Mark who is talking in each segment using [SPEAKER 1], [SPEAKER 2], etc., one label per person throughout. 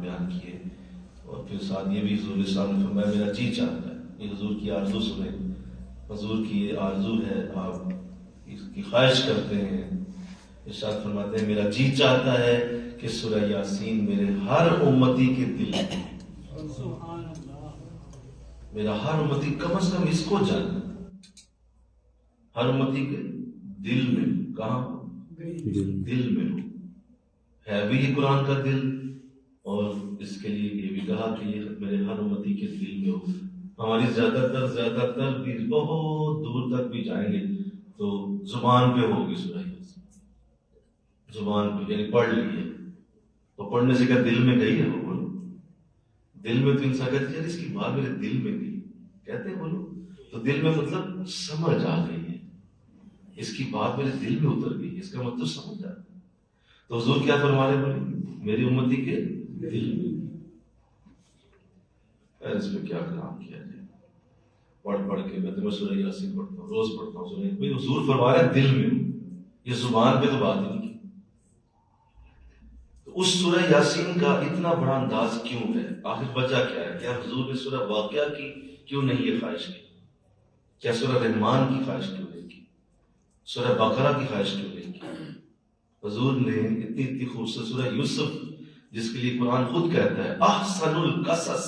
[SPEAKER 1] بیان کیے، اور پھر ساتھ یہ بھی حضور صاحب نے فرمایا میرا جی چاہتا ہے، یہ حضور کی آرزو سنیں، حضور کی یہ آرزو ہے، آپ اس کی خواہش کرتے ہیں، ارشاد فرماتے ہیں میرا جی چاہتا ہے کہ سورہ یاسین میرے ہر امتی کے دل میں، میرا ہر امتی کم از کم اس کو جانے، ہر امتی کے دل میں، کہاں؟ دل میں ہو، ہے بھی یہ قرآن کا دل، اور اس کے لیے یہ بھی کہا کہ یہ میرے ہر امتی کے دل میں ہو۔ ہماری زیادہ تر بھی بہت دور تک بھی جائیں گے تو زبان پہ ہوگی سورہ یاسین، زبان پہ، یعنی پڑھ لیے تو پڑھنے سے کیا دل میں گئی ہے؟ وہ بولو دل میں، تو انسان کہتے ہیں اس کی بات میرے دل میں گئی، کہتے ہیں بولو تو دل میں مطلب سمجھ آ گئی ہے، اس کی بات میرے دل میں اتر گئی، اس کا مطلب سمجھ آ گئی۔ تو حضور کیا فرما رہے بولے میری امتی کے دل میں، اس میں کیا کلام کیا جائے، پڑھ کے میں تو سورہ یاسین پڑھتا ہوں، روز پڑھتا ہوں سورہ، بھائی حضور فرما رہے دل میں، یہ زبان پہ تو بات ہی نہیں کی۔ تو اس سورہ یاسین کا اتنا بڑا انداز کیوں ہے؟ آخر وجہ کیا ہے؟ کیا حضور نے سورہ واقعہ کی کیوں نہیں یہ خواہش کی؟ کیا سورہ رحمان کی خواہش کیوں نہیں کی؟ سورہ بقرہ کی خواہش کیوں نہیں کی؟ حضور نے اتنی خوبصورت سورہ یوسف، جس کے لیے قرآن خود کہتا ہے احسن القصص،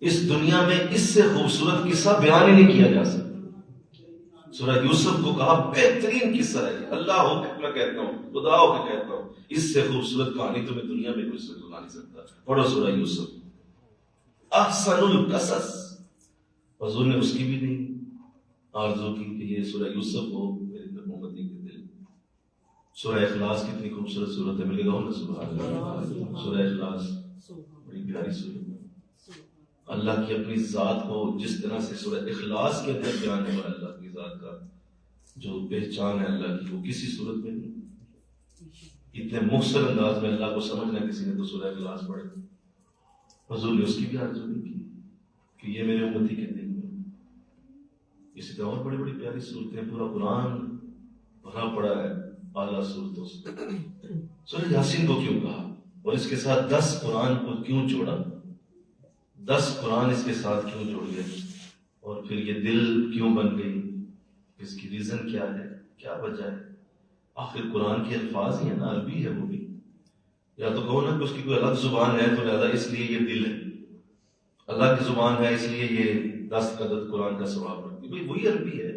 [SPEAKER 1] اس دنیا میں اس سے خوبصورت قصہ بیان ہی نہیں کیا جا سکتا، سورہ یوسف کو کہا بہترین قصہ ہے، اللہ ہو کہ میں کہتا ہوں، خدا ہو کہ کہتا ہوں، اس سے خوبصورت کہانی تمہیں دنیا میں کوئی سنا نہیں سکتا، پڑھو سورہ یوسف احسن القصص۔ حضور نے اس کی بھی نہیں آرزو کی کہ یہ سورہ یوسف ہو میری امتی کے دل۔ سورہ اخلاص کتنی خوبصورت صورت ہے، ملے گا نا سبحان اللہ، سورہ اخلاص بڑی پیاری صورت ہے، اللہ کی اپنی ذات کو جس طرح سے سورہ اخلاص کے اندر بیان ہوا، اللہ کی ذات کا جو پہچان ہے اللہ کی، وہ کسی صورت میں نہیں۔ اتنے مختصر انداز میں اللہ کو سمجھنا کسی نے تو سورہ اخلاص پڑھے، حضور نے اس کی بھی آرزو نہیں کی کہ یہ میرے امتی کے دل میں۔ اسی طرح اور بڑی بڑی پیاری صورتیں، پورا قرآن بھرا پڑا ہے اعلیٰ صورتوں سے۔ سورہ یاسین کو کیوں کہا اور اس کے ساتھ 10 قرآن کو کیوں جوڑا؟ 10 قرآن اس کے ساتھ کیوں جوڑ گئے؟ اور پھر یہ دل کیوں بن گئی؟ اس کی ریزن کیا ہے؟ کیا وجہ ہے؟ آخر قرآن کے الفاظ ہی ہیں نا، عربی ہے وہ بھی، یا تو کہو نا کہ اس کی کوئی الگ زبان ہے تو لہذا اس لیے یہ دل ہے، اللہ کی زبان ہے اس لیے یہ 10 عدد قرآن کا ثواب رکھتی، بھائی وہی عربی ہے،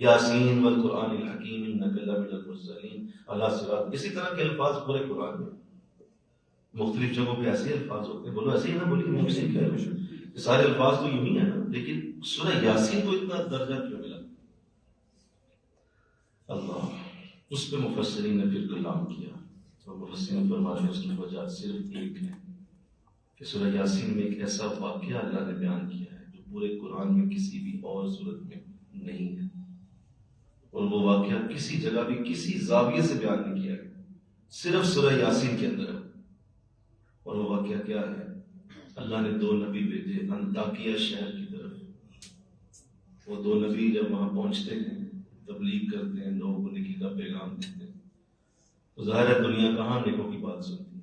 [SPEAKER 1] یاسین والقرآن الحکیم انک لمن المرسلین علی صراط، اسی طرح کے الفاظ پورے قرآن میں مختلف جگہوں پہ ایسے الفاظ ہوتے ہیں، بولو ایسے ہی نا، بولیے مجھ سے کیا ہے، سارے الفاظ تو یوں ہی ہیں نا، لیکن سورہ یاسین کو اتنا درجہ کیوں ملا؟ اللہ، اس پہ مفسرین نے پھر کلام کیا، اور مفسرین فرماتے ہیں اس کی وجہ صرف ایک ہے کہ سورہ یاسین میں ایک ایسا واقعہ اللہ نے بیان کیا ہے جو پورے قرآن میں کسی بھی اور صورت میں نہیں ہے، اور وہ واقعہ کسی جگہ بھی کسی زاویے سے بیان نہیں کیا گیا، صرف سورہ یاسین کے اندر ہے۔ اور وہ واقعہ کیا ہے؟ اللہ نے 2 نبی بھیجے انطاکیہ شہر کی طرف، وہ 2 نبی جب وہاں پہنچتے ہیں تبلیغ کرتے ہیں، لوگوں کو نیکی کا پیغام دیتے ہیں، تو ظاہر ہے دنیا کہاں نیکوں کی بات سنتی،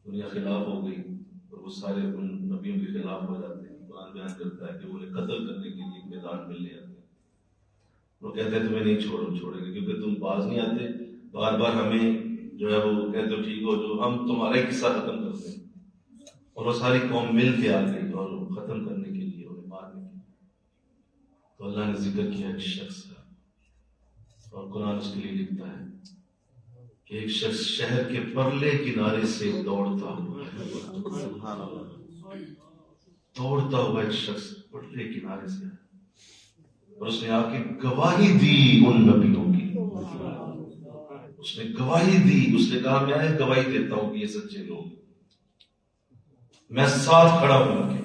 [SPEAKER 1] دنیا خلاف ہو گئی، اور وہ سارے ان نبیوں کے خلاف ہو جاتے ہیں۔ قرآن بیان کرتا ہے کہ وہ انہیں قتل کرنے کے لیے میدان میں لے آتے ہیں، وہ کہتے ہیں تمہیں نہیں چھوڑیں گے کیونکہ تم باز نہیں آتے، بار بار ہمیں جو ہے وہ کہتے ہو ٹھیک ہو جو ہم تمہارا ہی قصہ ختم کرتے ہیں، اور وہ ساری قوم مل کے آ گئی اور ختم کرنے کے لیے، انہیں مارنے کے لیے۔ تو اللہ نے ذکر کیا ایک شخص کا، اور قرآن اس کے لیے لکھتا ہے کہ ایک شخص شہر کے پرلے کنارے سے دوڑتا ہوا ہے، دوڑتا ہوا ایک شخص پرلے کنارے سے، اور اس نے آ کے گواہی دی ان نبیوں کی، اس نے گواہی دی، اس نے کہا میں گواہی دیتا ہوں کہ یہ سچے لوگ، میں ساتھ کھڑا ہوں ان کے،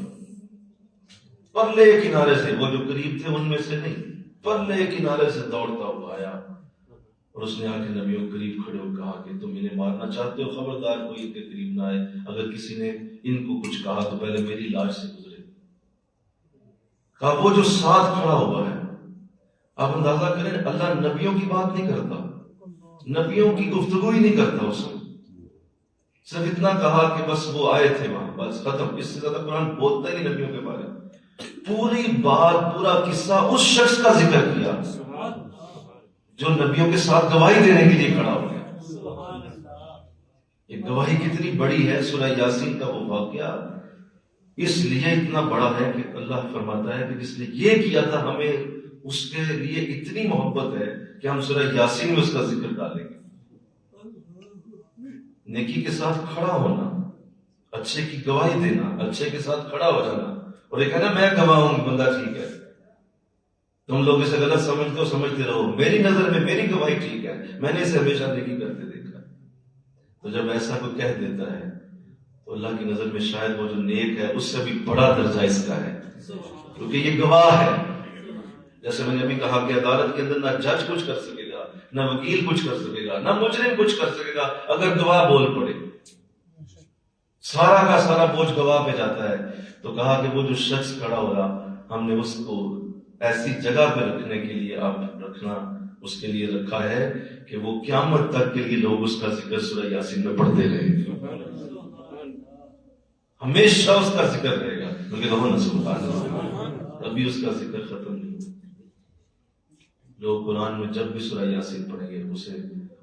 [SPEAKER 1] پرلے کنارے سے، وہ جو قریب تھے ان میں سے نہیں، پرلے کنارے سے دوڑتا ہوا آیا، اور اس نے آ کے نبیوں کے قریب کھڑے ہو کہا کہ تم انہیں مارنا چاہتے ہو، خبردار کوئی ان کے قریب نہ آئے، اگر کسی نے ان کو کچھ کہا تو پہلے میری لاش سے گزرے۔ کہا وہ جو ساتھ کھڑا ہوا ہے، آپ اندازہ کریں اللہ نبیوں کی بات نہیں کرتا، نبیوں کی گفتگو ہی نہیں کرتا، اس میں صرف اتنا کہا کہ بس وہ آئے تھے وہاں، بس ختم. اس سے زیادہ قرآن بولتا ہی نہیں نبیوں کے بارے میں. پوری بات، پورا قصہ اس شخص کا ذکر کیا جو نبیوں کے ساتھ گواہی دینے کے لیے کھڑا ہو گیا. یہ گواہی کتنی بڑی ہے. سورہ یاسین کا وہ واقعہ اس لیے اتنا بڑا ہے کہ اللہ فرماتا ہے کہ جس نے یہ کیا تھا ہمیں اس کے لیے اتنی محبت ہے کہ ہم سورہ یاسین میں اس کا ذکر ڈالیں گے. نیکی کے ساتھ کھڑا ہونا، اچھے کی گواہی دینا، اچھے کے ساتھ کھڑا ہو جانا. اور یہ کہنا میں گواہ ہوں بندہ ٹھیک ہے، تم لوگ اسے غلط سمجھتے ہو، سمجھتے رہو، میری نظر میں میری گواہی ٹھیک ہے، میں نے اسے ہمیشہ نیکی کرتے دیکھا. تو جب ایسا کوئی کہہ دیتا ہے تو اللہ کی نظر میں شاید وہ جو نیک ہے اس سے بھی بڑا درجہ اس کا ہے، کیونکہ یہ گواہ ہے. جیسے میں نے ابھی کہا کہ عدالت کے اندر نہ جج کچھ کر سکے گا، نہ وکیل کچھ کر سکے گا، نہ مجرم کچھ کر سکے گا اگر گواہ بول پڑے. سارا کا سارا بوجھ گواہ پہ جاتا ہے. تو کہا کہ وہ جو شخص کھڑا ہو رہا، ہم نے اس کو ایسی جگہ پہ رکھنے کے لیے، آپ رکھنا اس کے لیے رکھا ہے کہ وہ قیامت تک کے لیے لوگ اس کا ذکر سورہ یاسین میں پڑھتے رہیں، ہمیشہ اس کا ذکر رہے گا. کیونکہ کہو سبحان اللہ، ابھی اس کا ذکر ختم نہیں. لوگ قرآن میں جب بھی سورہ یاسین پڑھیں گے اسے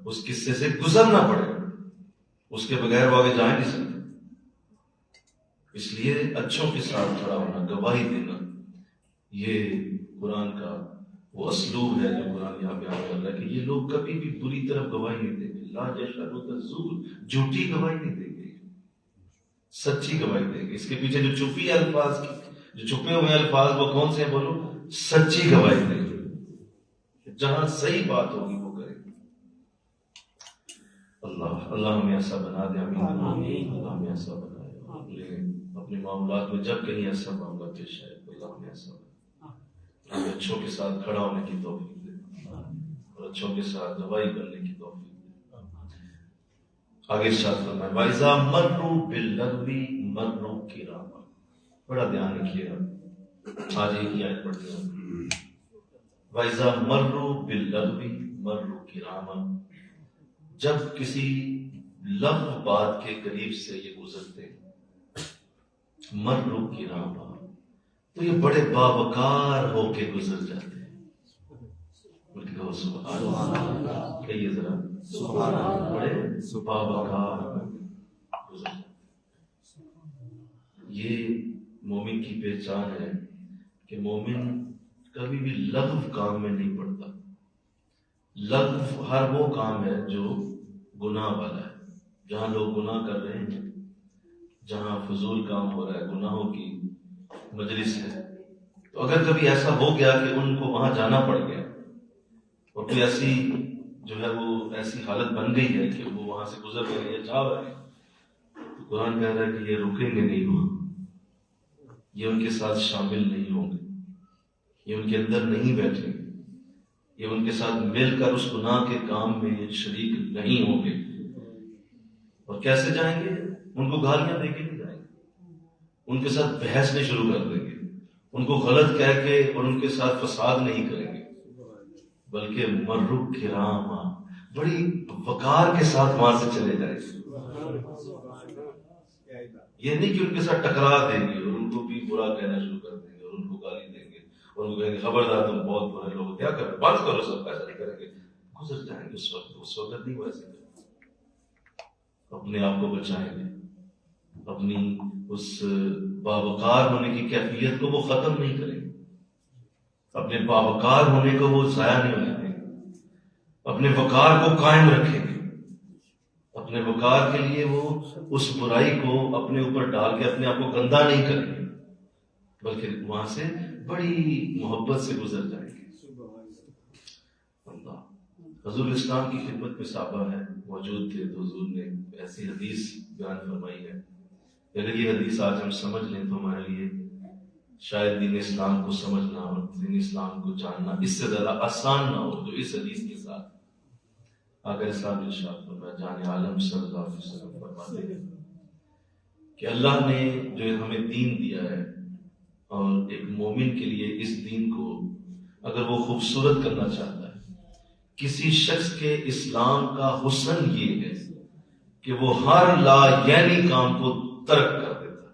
[SPEAKER 1] اس قصے سے گزرنا پڑے گا، اس کے بغیر وہ آگے جا نہیں سکتے. اس لیے اچھوں کے ساتھ کھڑا ہونا، گواہی دینا، یہ قرآن کا وہ اسلوب ہے جو قرآن یہاں بیان کر رہا ہے کہ یہ لوگ کبھی بھی بری طرف گواہی نہیں دیں گے. لا یشهدون الزور، جھوٹی گواہی نہیں دیں گے، سچی گواہی دیں گے. اس کے پیچھے جو چھپی الفاظ کی، جو چھپے ہوئے الفاظ وہ کون سے ہیں؟ بولو، سچی گواہی دیں گے. جہاں صحیح بات ہوگی وہ کریں گے. اللہ ہمیں ایسا بنا دے. آمین. اللہ ہمیں ایسا بنا دے. اپنے معاملات میں جب کہیں ایسا معاملہ پیش آئے تو اللہ ہمیں ایسا بنا، ہمیں اچھوں کے ساتھ کھڑا ہونے کی توفیق دے اور اچھوں کے ساتھ گواہی کرنے کی توفیق دے. آگے ارشاد فرمائے وَإِذَا مَرُّوا بِاللَّغْوِ مَرُّوا كِرَامًا. بڑا دھیان رکھیے گا، آج ایک ہی آیت پڑھتے ہیں. وَإِذَا مَرُّوا بِاللَّغْوِ مَرُّوا كِرَامًا. جب کسی لغو بات کے قریب سے یہ گزرتے ہیں، مروا کراما، تو یہ بڑے باوقار ہو کے گزر جاتے ہیں. بول کے کہو سبحان اللہ. کہیے ذرا سبحان اللہ. بڑے باوقار گزر جاتے. یہ مومن کی پہچان ہے کہ مومن کبھی بھی لغو کام میں نہیں پڑتا. لغو ہر وہ کام ہے جو گناہ والا ہے، جہاں لوگ گناہ کر رہے ہیں، جہاں فضول کام ہو رہا ہے، گناہوں کی مجلس ہے. تو اگر کبھی ایسا ہو گیا کہ ان کو وہاں جانا پڑ گیا اور کوئی ایسی جو ہے وہ ایسی حالت بن گئی ہے کہ وہ وہاں سے گزر گئے یا جا رہے ہیں، تو قرآن کہہ رہا ہے کہ یہ رکیں گے نہیں وہاں، یہ ان کے ساتھ شامل نہیں ہوں گے، یہ ان کے اندر نہیں بیٹھیں گے، یہ ان کے ساتھ مل کر اس گناہ کے کام میں شریک نہیں ہوں گے. اور کیسے جائیں گے؟ ان کو گالیاں دے کے نہیں جائیں گے، ان کے ساتھ بحث نہیں شروع کر دیں گے، ان کو غلط کہہ کے اور ان کے ساتھ فساد نہیں کریں گے، بلکہ مروا کراما، بڑی وقار کے ساتھ وہاں سے چلے جائیں گے. یہ نہیں کہ ان کے ساتھ ٹکرا دیں گے اور ان کو بھی برا کہنا شروع کر دیں گے اور ان کو گالی دیں گے اور ان کو کہیں گے خبردار تم بہت برے لوگ، کیا کریں، بند کرو سب. ایسا نہیں کریں گے، گزر جائیں گے. اس وقت نہیں ویسے کریں. اپنے آپ کو بچائیں گے، اپنی اس باوقار ہونے کی کیفیت کو وہ ختم نہیں کریں گے، اپنے باوقار ہونے کو وہ ضائع نہیں ہونے دیں گے، اپنے وقار کو قائم رکھیں گے. اپنے وقار کے لیے وہ اس برائی کو اپنے اوپر ڈال کے اپنے آپ کو گندا نہیں کریں گے، بلکہ وہاں سے بڑی محبت سے گزر جائیں گے. اللہ حضور اسلام کی خدمت میں صحابہ ہے موجود تھے تو حضور نے ایسی حدیث بیان فرمائی ہے. اگر یہ حدیث آج ہم سمجھ لیں تو ہمارے لیے شاید دین اسلام کو سمجھنا اور دین اسلام کو جاننا اس سے زیادہ آسان نہ ہو جو اس حدیث کے ساتھ اگر اسلام ارشاد فرمایا جان عالم صلی اللہ علیہ وسلم فرماتے ہیں کہ اللہ نے جو ہمیں دین دیا ہے اور ایک مومن کے لیے اس دین کو اگر وہ خوبصورت کرنا چاہتا ہے، کسی شخص کے اسلام کا حسن یہ ہے کہ وہ ہر لا یعنی کام کو ترک کر دیتا ہے.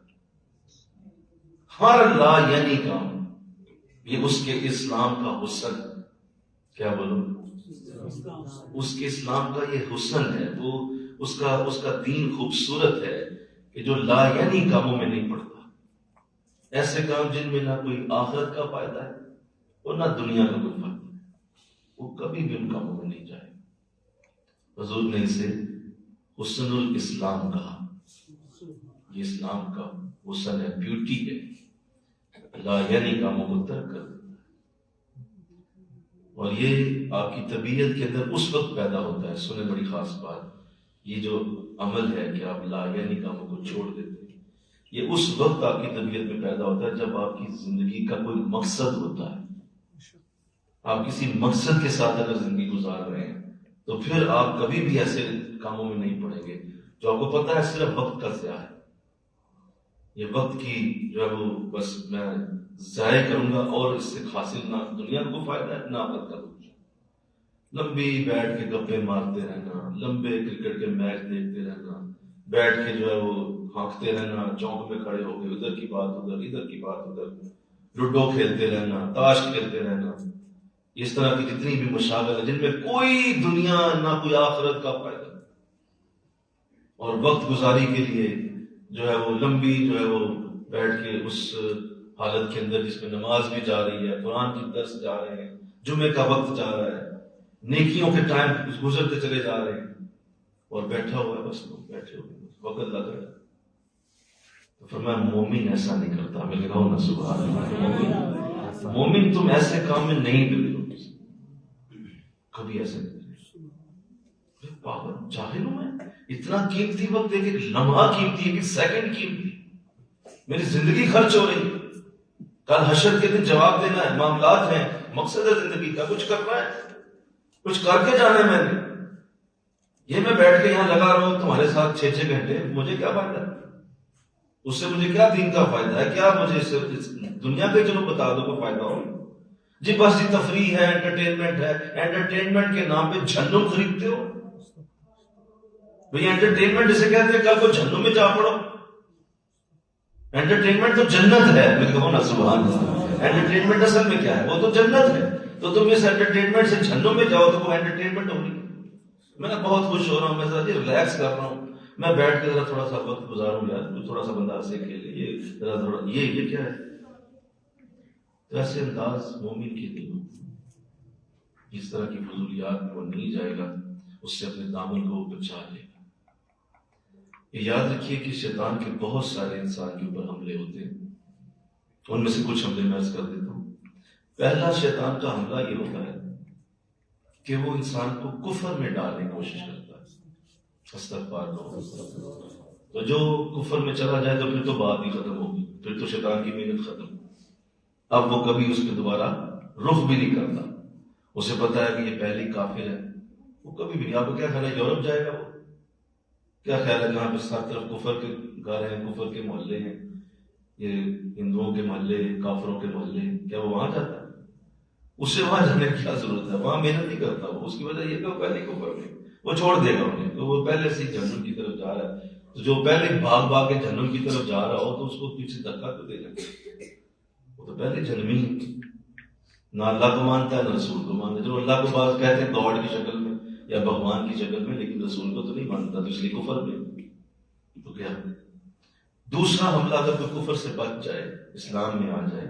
[SPEAKER 1] ہر لا یعنی کام، یہ اس کے اسلام کا حسن. کیا بولوں؟ اس کے اسلام کا یہ حسن ہے. وہ اس کا دین خوبصورت ہے کہ جو لا یعنی کاموں میں نہیں پڑتا. ایسے کام جن میں نہ کوئی آخرت کا فائدہ ہے اور نہ دنیا کا کوئی فائدہ ہے، وہ کبھی بھی ان کاموں میں نہیں جائے. حضور نے اسے حسن الاسلام کہا. یہ اسلام کا حسن ہے، بیوٹی ہے. لا یعنی کاموں کو ترک کر دیتا ہے. اور یہ آپ کی طبیعت کے اندر اس وقت پیدا ہوتا ہے. سنیں بڑی خاص بات، یہ جو عمل ہے کہ آپ لا یعنی کاموں کو چھوڑ دیتے ہیں، یہ اس وقت آپ کی طبیعت میں پیدا ہوتا ہے جب آپ کی زندگی کا کوئی مقصد ہوتا ہے. آپ کسی مقصد کے ساتھ اگر زندگی گزار رہے ہیں تو پھر آپ کبھی بھی ایسے کاموں میں نہیں پڑیں گے جو آپ کو پتا ہے صرف وقت کا ضیاع ہے. یہ وقت کی جو ہے وہ بس میں ضائع کروں گا اور اس سے حاصل نہ دنیا کو فائدہ ہے نہ آخرت کا کچھ. لمبی بیٹھ کے گپے مارتے رہنا، لمبے کرکٹ کے میچ دیکھتے رہنا، بیٹھ کے جو ہے وہ ہانکتے رہنا، چوک میں کھڑے ہو کے ادھر کی بات ادھر، ادھر کی بات ادھر، لوڈو کھیلتے رہنا، تاش کھیلتے رہنا، اس طرح کی جتنی بھی مشاغل ہے جن میں کوئی دنیا نہ کوئی آخرت کا فائدہ. اور وقت گزاری کے لیے جو ہے وہ لمبی جو ہے وہ بیٹھ کے اس حالت کے اندر جس میں نماز بھی جا رہی ہے، قرآن کی درس جا رہے ہیں، جمعے کا وقت جا رہا ہے، نیکیوں کے ٹائم گزرتے چلے جا رہے ہیں، اور بیٹھا ہوا ہے بس لوگ بیٹھے ہوئے وقت لگ رہا ہے. تو فرمایا مومن ایسا نہیں کرتا. میں کہا ہوں نا سبحان اللہ. مومن تم ایسے کام میں نہیں ڈرے ہو، کبھی ایسے نہیں ڈرے. پاگل جاہل ہوں میں؟ اتنا قیمتی وقت ہے کہ لمحہ قیمتی ہے کہ سیکنڈ قیمتی، میری زندگی خرچ ہو رہی ہے. کل حشر کے دن جواب دینا ہے، معاملات ہیں، مقصد ہے زندگی کا، کچھ کرنا ہے، کچھ کر کے جانا ہے. میں نے یہ میں بیٹھ کے یہاں لگا رہا ہوں تمہارے ساتھ 6 گھنٹے، مجھے کیا فائدہ ہے اس سے؟ مجھے کیا دین کا فائدہ ہے؟ کیا مجھے اس دنیا کے چلو بتا دو کوئی فائدہ ہو جی. بس یہ تفریح ہے، انٹرٹینمنٹ ہے. انٹرٹینمنٹ کے نام پہ جہنم خریدتے ہو بھئی. انٹرٹینمنٹ جسے کہتے ہیں کل کو جہنم میں جا پڑو. انٹرٹینمنٹ تو جنت ہے. میں کہوں نا سبحان اللہ. انٹرٹینمنٹ اصل میں کیا ہے؟ وہ تو جنت ہے. تو تم اس انٹرٹینمنٹ سے جہنم میں جاؤ تو وہ انٹرٹینمنٹ ہوگی. میں بہت خوش ہو رہا ہوں، میں ذرا ریلیکس کر رہا ہوں، میں بیٹھ کے ذرا تھوڑا سا وقت گزاروں گا، تھوڑا سا بندہ ہنسے کھیلے، یہ ذرا تھوڑا یہ کیا ہے؟ تو ایسے انداز مومن کی نہیں ہو. اس طرح کی فضولیات میں وہ نہیں جائے گا، اس سے اپنے دامن کو بچا لے گا. یہ یاد رکھیے کہ شیطان کے بہت سارے انسان کے اوپر حملے ہوتے ہیں. ان میں سے کچھ حملے میں عرض کر دیتا ہوں. پہلا شیطان کا حملہ یہ ہوتا ہے کہ وہ انسان کو کفر میں ڈالنے کی کوشش کرتا ہے. استغفار کرو. تو جو کفر میں چلا جائے تو پھر تو بات ہی ختم ہوگی، پھر تو شیطان کی محنت ختم. اب وہ کبھی اس پہ دوبارہ رخ بھی نہیں کرتا. اسے پتا ہے کہ یہ پہلی کافر ہے، وہ کبھی بھی. آپ کو کیا خیال ہے یورپ جائے گا؟ وہ کیا خیال ہے جہاں پہ سب طرف کفر کے گھر ہیں، کفر کے محلے ہیں، یہ ہندوؤں کے محلے، کافروں کے محلے ہیں، کیا وہ وہاں جاتا ہے؟ اسے وہاں جانے کی کیا ضرورت ہے؟ وہاں محنت نہیں کرتا وہ. اس کی وجہ یہ کہ وہ پہلے کفر میں، وہ چھوڑ دے گا انہیں. تو وہ پہلے سے جہنم کی طرف جا رہا ہے. تو جو پہلے بھاگ کے جہنم کی طرف جا رہا ہو تو اس کو پیچھے دھکا تو دے لگے. وہ تو پہلے جنمی نہ اللہ کو مانتا ہے نہ رسول کو مانتا ہے. جو اللہ کو بات کہتے ہیں گاڈ کی شکل میں یا بھگوان کی شکل میں، لیکن رسول کو تو نہیں مانتا، تو اس لیے کفر میں. تو کیا دوسرا حملہ اگر کوئی کفر سے بچ جائے، اسلام میں آ جائے،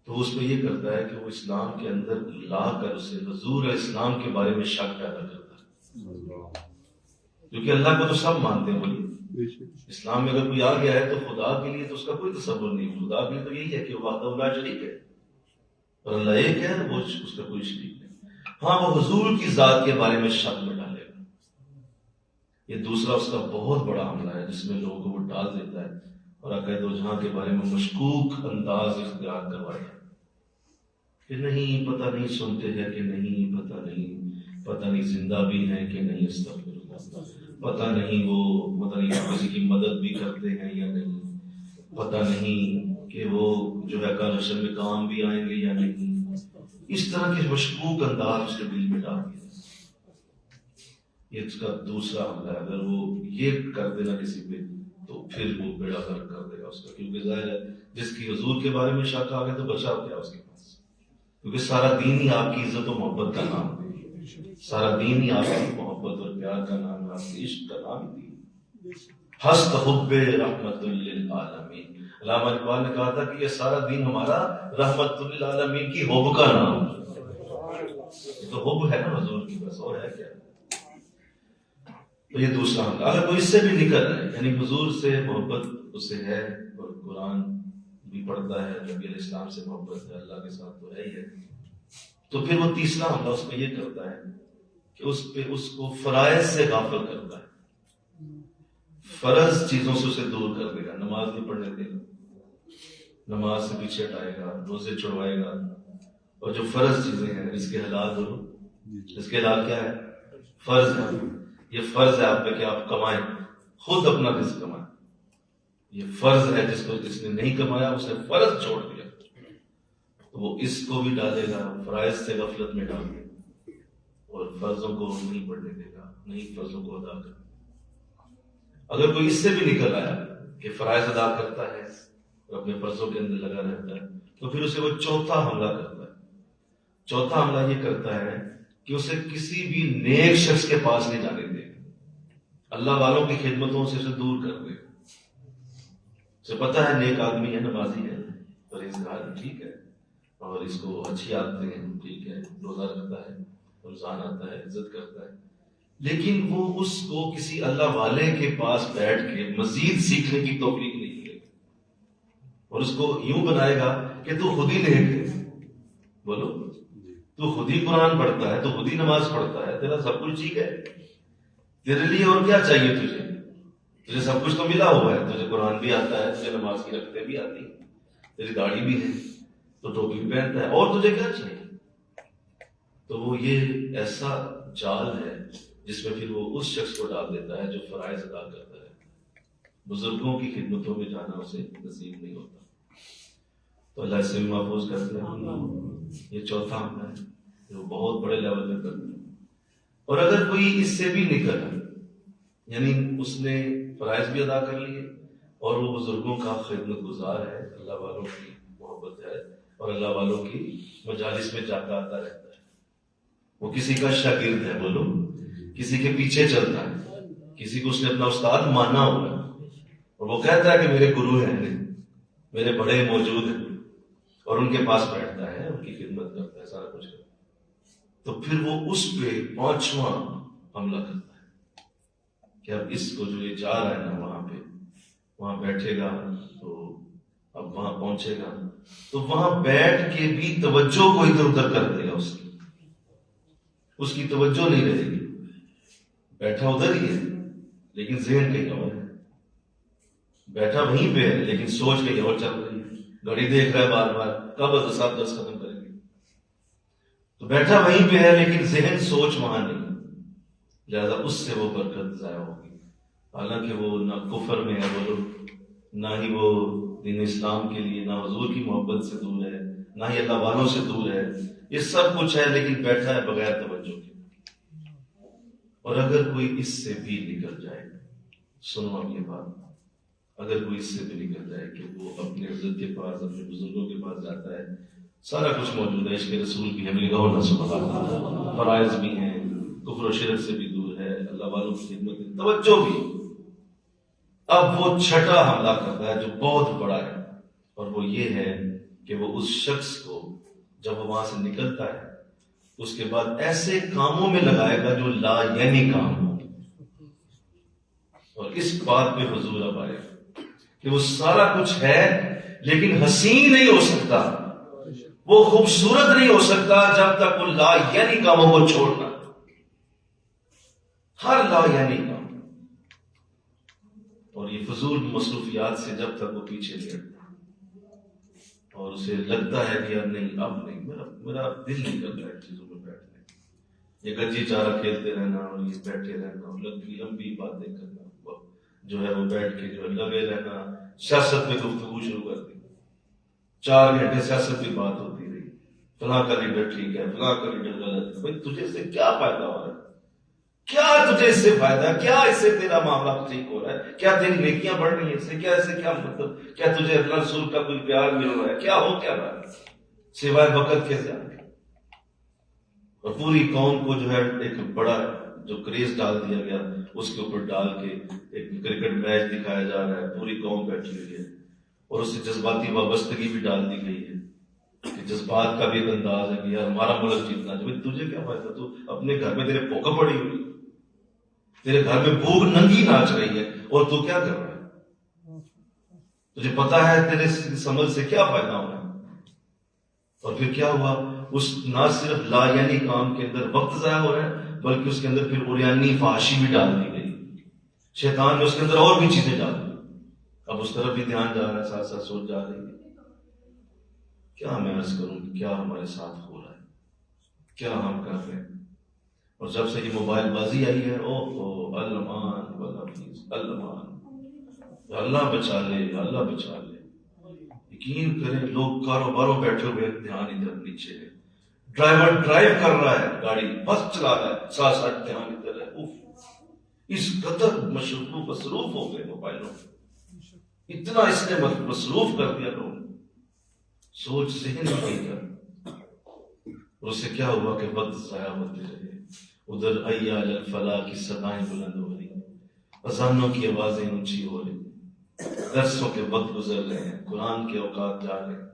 [SPEAKER 1] تو اس میں یہ کرتا ہے کہ وہ اسلام کے اندر لا کر اسے حضور اسلام کے بارے میں شک پیدا کرتا ہے. کیونکہ اللہ کو تو سب مانتے ہیں. بولیے اسلام میں اگر کوئی آ گیا ہے تو خدا کے لیے تو اس کا کوئی تصور نہیں. خدا کے لیے تو یہی ہے کہ وہ وحدہ لا شریک ہے، اور اللہ ایک ہے، وہ اس کا کوئی شریک نہیں. ہاں وہ حضور کی ذات کے بارے میں شک میں ڈالے گا. یہ دوسرا اس کا بہت بڑا حملہ ہے جس میں لوگوں کو وہ ڈال دیتا ہے اور عقائد و جہاں کے بارے میں مشکوک انداز اختیار کرواتا ہے کہ نہیں پتہ نہیں سنتے ہیں کہ نہیں، پتہ نہیں زندہ بھی ہیں کہ نہیں، استغفر اللہ، پتہ نہیں وہ کسی کی مدد بھی کرتے ہیں یا نہیں، پتہ نہیں کہ وہ جو ہے کل حشر میں کام بھی آئیں گے یا نہیں. اس طرح کے مشکوک انداز اس کے دل میں ڈال دیا. یہ اس کا دوسرا حملہ ہے. اگر وہ یہ کر دینا کسی پہ تو پھر وہ بیڑا غرق کر دے گا اس کا، کیونکہ ظاہر ہے جس کی حضور کے بارے میں شک آ گیا تو بچاؤ کیا اس کے پاس، کیونکہ سارا دین ہی آپ کی عزت و محبت کا نام ہے. سارا دین ہی آپ کی محبت اور پیار کا نام ہے، آپ کے عشق کا نام ہی دین. حسب حب رحمت للعالمین. علامہ اقبال نے کہا تھا کہ یہ سارا دین ہمارا رحمت للعالمین کی حب کا نام ہے. یہ تو حب ہے نا حضور کی، بس اور ہے کیا. تو یہ دوسرا حملہ. اگر کوئی اس سے بھی نکل رہا ہے، یعنی حضور سے محبت اسے ہے اور قرآن بھی پڑھتا ہے، نبی علیہ السلام سے محبت ہے، اللہ کے ساتھ تو ہے ہی ہے، تو پھر وہ تیسرا حملہ اس پہ یہ کرتا ہے کہ اس کو فرائض سے غافل کرتا ہے. فرض چیزوں سے اسے دور کر دے گا. نماز نہیں پڑھنے دے گا، نماز سے پیچھے ہٹائے گا، روزے چھڑوائے گا، اور جو فرض چیزیں ہیں اس کے حلال بولو، اس کے حلال کیا ہے؟ فرض ہے. یہ فرض ہے آپ پہ کہ آپ کمائیں، خود اپنا رزق کمائیں. یہ فرض ہے. جس نے نہیں کمایا اس نے فرض چھوڑ دیا، تو وہ اس کو بھی ڈالے گا، فرائض سے غفلت میں ڈال دے گا اور فرضوں کو نہیں پڑھنے دے گا، نہیں فرضوں کو ادا کرنے. اگر کوئی اس سے بھی نکل آیا کہ فرائض ادا کرتا ہے اور اپنے فرضوں کے اندر لگا رہتا ہے، تو پھر اسے وہ چوتھا حملہ کرتا ہے. چوتھا حملہ یہ کرتا ہے کہ اسے کسی بھی نیک شخص کے پاس نہیں جانے دے گا. اللہ والوں کی خدمتوں سے اسے دور کر دے گا. اسے پتا ہے نیک آدمی ہے، نمازی ہے، پرہیزگار ہے، ٹھیک ہے، اور اس کو اچھی عادتیں ہیں، ٹھیک ہے، روزہ رکھتا ہے، رمضان آتا ہے، عزت کرتا ہے، لیکن وہ اس کو کسی اللہ والے کے پاس بیٹھ کے مزید سیکھنے کی توفیق نہیں دے گا، اور اس کو یوں بنائے گا کہ تو خود ہی نیک ہے. بولو، تو خود ہی قرآن پڑھتا ہے، تو خود ہی نماز پڑھتا ہے، تیرا سب کچھ ٹھیک ہے، تیرے لیے اور کیا چاہیے تجھے سب کچھ تو ملا ہوا ہے. تجھے قرآن بھی آتا ہے، تجھے نماز کی رکعتیں بھی آتی ہیں، تیری داڑھی بھی ہے، تو ٹوپی بھی پہنتا ہے، اور تجھے کیا چاہیے؟ تو وہ یہ ایسا جال ہے جس میں پھر وہ اس شخص کو ڈال دیتا ہے جو فرائض ادا کرتا ہے. بزرگوں کی خدمتوں میں جانا اسے نصیب نہیں ہوتا. تو اللہ اس سے بھی محفوظ کرتے ہیں. یہ چوتھا حملہ ہے جو بہت بڑے لیول پہ کرتے ہیں. اور اگر کوئی اس سے بھی نکل، یعنی اس نے فرائض بھی ادا کر لیے اور وہ بزرگوں کا خدمت گزار ہے، اللہ والوں کی محبت ہے اور اللہ والوں کی مجالس میں جاتا آتا رہتا ہے، وہ کسی کا شاگرد ہے، بولو، کسی کے پیچھے چلتا ہے، کسی کو اس نے اپنا استاد مانا ہوا ہے، اور وہ کہتا ہے کہ میرے گرو ہیں، میرے بڑے موجود ہیں، اور ان کے پاس بیٹھتا ہے، ان کی خدمت کرتا ہے، سارا کچھ کرتا ہے. تو پھر وہ اس پہ پانچواں حملہ کرتا ہے کہ اب اس کو جو یہ جا رہا ہے نا وہاں بیٹھے گا، تو اب وہاں پہنچے گا تو وہاں بیٹھ کے بھی توجہ کو ادھر ادھر کر دے گا. اس کی توجہ نہیں رہے گی، بیٹھا ادھر ہی ہے لیکن ذہن کہیں اور ہے، بیٹھا وہیں پہ ہے لیکن سوچ کہیں اور چل رہی ہے، گھڑی دیکھ رہا ہے بار بار کب 10 ختم کریں گے. تو بیٹھا وہیں پہ ہے لیکن ذہن سوچ وہاں نہیں، لہذا اس سے وہ برکت ضائع ہوگی. حالانکہ وہ نہ کفر میں ہے، بولو، نہ ہی وہ دین اسلام کے لیے، نہ حضور کی محبت سے دور ہے، نہ ہی اللہ والوں سے دور ہے، یہ سب کچھ ہے لیکن بیٹھا ہے بغیر توجہ کے. اور اگر کوئی اس سے بھی نکل جائے، سنو اب یہ بات، اگر کوئی اس سے بھی نکل جائے کہ وہ اپنے عزت کے پاس، اپنے بزرگوں کے پاس جاتا ہے، سارا کچھ موجود ہے، عشق رسول بھی ہے، میرے گاؤں نہ سبحان اللہ، فرائض بھی ہیں، کفر و شرک سے بھی دور ہے، اللہ والوں کی خدمت میں توجہ بھی. اب وہ چھٹا حملہ کرتا ہے جو بہت بڑا ہے، اور وہ یہ ہے کہ وہ اس شخص کو جب وہ وہاں سے نکلتا ہے اس کے بعد ایسے کاموں میں لگائے گا جو لا یعنی کام ہو. اور اس بات پہ حضور اب آئے گا کہ وہ سارا کچھ ہے لیکن حسین نہیں ہو سکتا، وہ خوبصورت نہیں ہو سکتا جب تک وہ لا یعنی کاموں کو چھوڑنا. ہر لا یعنی کام اور یہ فضول مصروفیات سے جب تک وہ پیچھے نہیں ہٹتا اور اسے لگتا ہے کہ اب نہیں میرا دل نہیں کرتا ہے چیزوں میں بیٹھنے، یہ گجی چارہ کھیلتے رہنا اور یہ بیٹھے رہنا اور لمبی باتیں کرنا، جو ہے وہ بیٹھ کے جو ہے لگے رہنا، سیاست پہ گفتگو شروع کر دی، 4 گھنٹے سیاست پہ بات ہوتی رہی، فلاں کا لیڈر ٹھیک ہے، فلاں کا لیڈر غلط ہے. بھائی تجھے سے کیا فائدہ ہو رہا ہے؟ کیا تجھے اس سے فائدہ ہے؟ کیا اس سے تیرا معاملہ ٹھیک ہو رہا ہے؟ کیا تیری نیکیاں بڑھ رہی ہیں اس سے؟ کیا اس سے کیا مطلب؟ کیا تجھے اللہ رسول کا کوئی پیار مل رہا ہے؟ کیا ہو کیا رہا ہے سوائے وقت کے زیادہ؟ اور پوری قوم کو جو ہے ایک بڑا جو کریز ڈال دیا گیا اس کے اوپر ڈال کے ایک کرکٹ میچ دکھایا جا رہا ہے، پوری قوم بیٹھی ہوئی ہے اور اس سے جذباتی وابستگی بھی ڈال دی گئی ہے کہ جذبات کا بھی ایک انداز ہے کہ یار ہمارا ملک جیتنا چاہیے۔ تجھے کیا فائدہ؟ تو اپنے گھر میں تیرے پوکا پڑی ہوئی، تیرے گھر میں بھوک ننگی ناچ رہی ہے اور تو کیا کر رہا ہے؟ تجھے پتا ہے تیرے سمجھ سے کیا فائدہ ہونا ہے؟ اور پھر کیا ہوا؟ اس نہ صرف لا یعنی کام کے اندر وقت ضائع ہو رہا ہے بلکہ اس کے اندر پھر اوریانی فحاشی بھی ڈال دی گئی، شیطان نے اس کے اندر اور بھی چیزیں ڈال دی، اب اس طرف بھی دھیان جا رہا ہے، ساتھ ساتھ سوچ جا رہی ہے۔ کیا میں عرض کروں کہ کیا ہمارے ساتھ ہو رہا ہے، کیا ہم کر رہے ہیں؟ اور جب سے یہ موبائل بازی آئی ہے، المان المان، اللہ بچا لے، اللہ بچا لے۔ یقین کریں لوگ کاروباروں بیٹھے ہوئے دھیان ادھر نیچے ہے، ڈرائیور ڈرائیو کر رہا ہے گاڑی، بس چلا رہا ہے، ساتھ ساتھ دھیان ادھر ہے۔ اس قدر مصروف ہو گئے موبائلوں میں، اتنا اس نے مصروف کر دیا لوگ، سوچ ذہن نہیں کر۔ اس سے کیا ہوا کہ وقت ضائع ہوتے رہے، ادھر حی علی الفلاح کی صدائیں بلند ہو رہی، اذانوں کی آوازیں اونچی ہو رہی، درسوں کے وقت گزر رہے ہیں، قرآن کے اوقات جا رہے ہیں،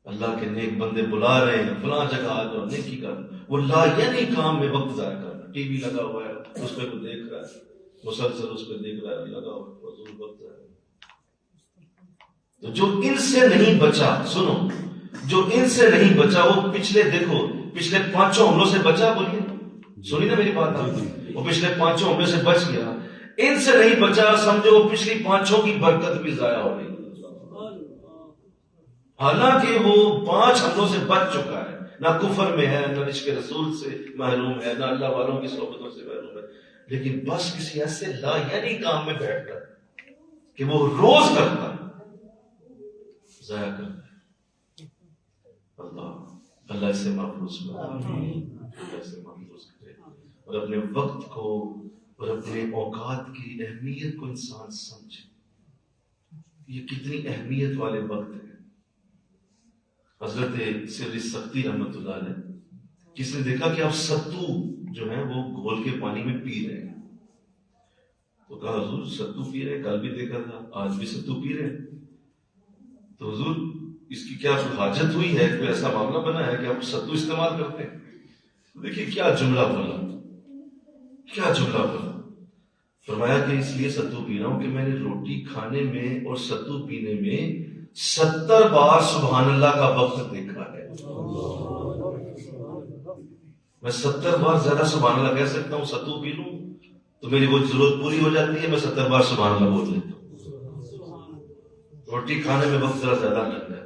[SPEAKER 1] اللہ کے نیک بندے بلا رہے ہیں فلاں جگہ آ جاؤ نیکی کر، وہ لا یعنی کام میں وقت ضائع کرنا۔ ٹی وی لگا ہوا ہے، اس پہ کوئی دیکھ رہا ہے، مسلسل اس پہ دیکھ رہا ہے، لگا ہوا ہے، فضول وقت ضائع۔ تو جو ان سے نہیں بچا، سنو، جو ان سے نہیں بچا وہ پچھلے دیکھو پچھلے 5 حملوں سے بچا، بولیے سنی نا میری بات؟ وہ پچھلے 5 حملوں سے بچ گیا، ان سے نہیں بچا، سمجھو پچھلی 5 کی برکت بھی ضائع ہو گئی، حالانکہ وہ 5 حملوں سے بچ چکا ہے، نہ کفر میں ہے، نہ عشق رسول سے محروم ہے، نہ اللہ والوں کی صحبتوں سے محروم ہے، لیکن بس کسی ایسے لا یعنی کام میں بیٹھتا ہے کہ وہ روز کرتا ہے، ضائع کرتا ہے۔ اللہ اس سے محفوظ کرے، اللہ اس سے محفوظ کرے، اور اپنے وقت کو اور اپنے اوقات کی اہمیت کو انسان سمجھے، یہ کتنی اہمیت والے وقت ہیں۔ حضرت سر سختی رحمت اللہ علیہ، کس نے دیکھا کہ آپ ستو جو ہے وہ گھول کے پانی میں پی رہے ہیں، تو کہا حضور ستو پی رہے، کل بھی دیکھا تھا آج بھی ستو پی رہے، تو حضور اس کی کیا حاجت ہوئی ہے، کوئی ایسا معاملہ بنا ہے کہ آپ ستو استعمال کرتے ہیں؟ دیکھیے کیا جملہ بولا، کیا جملہ بولا، فرمایا کہ اس لیے ستو پی رہا ہوں کہ میں نے روٹی کھانے میں اور ستو پینے میں 70 بار سبحان اللہ کا وقت دیکھا ہے۔ میں 70 بار زیادہ سبحان اللہ کہہ سکتا ہوں، ستو پی لوں تو میری وہ ضرورت پوری ہو جاتی ہے، میں 70 بار سبحان اللہ بول لیتا ہوں۔ روٹی کھانے میں وقت ذرا زیادہ لگ جاتا ہے،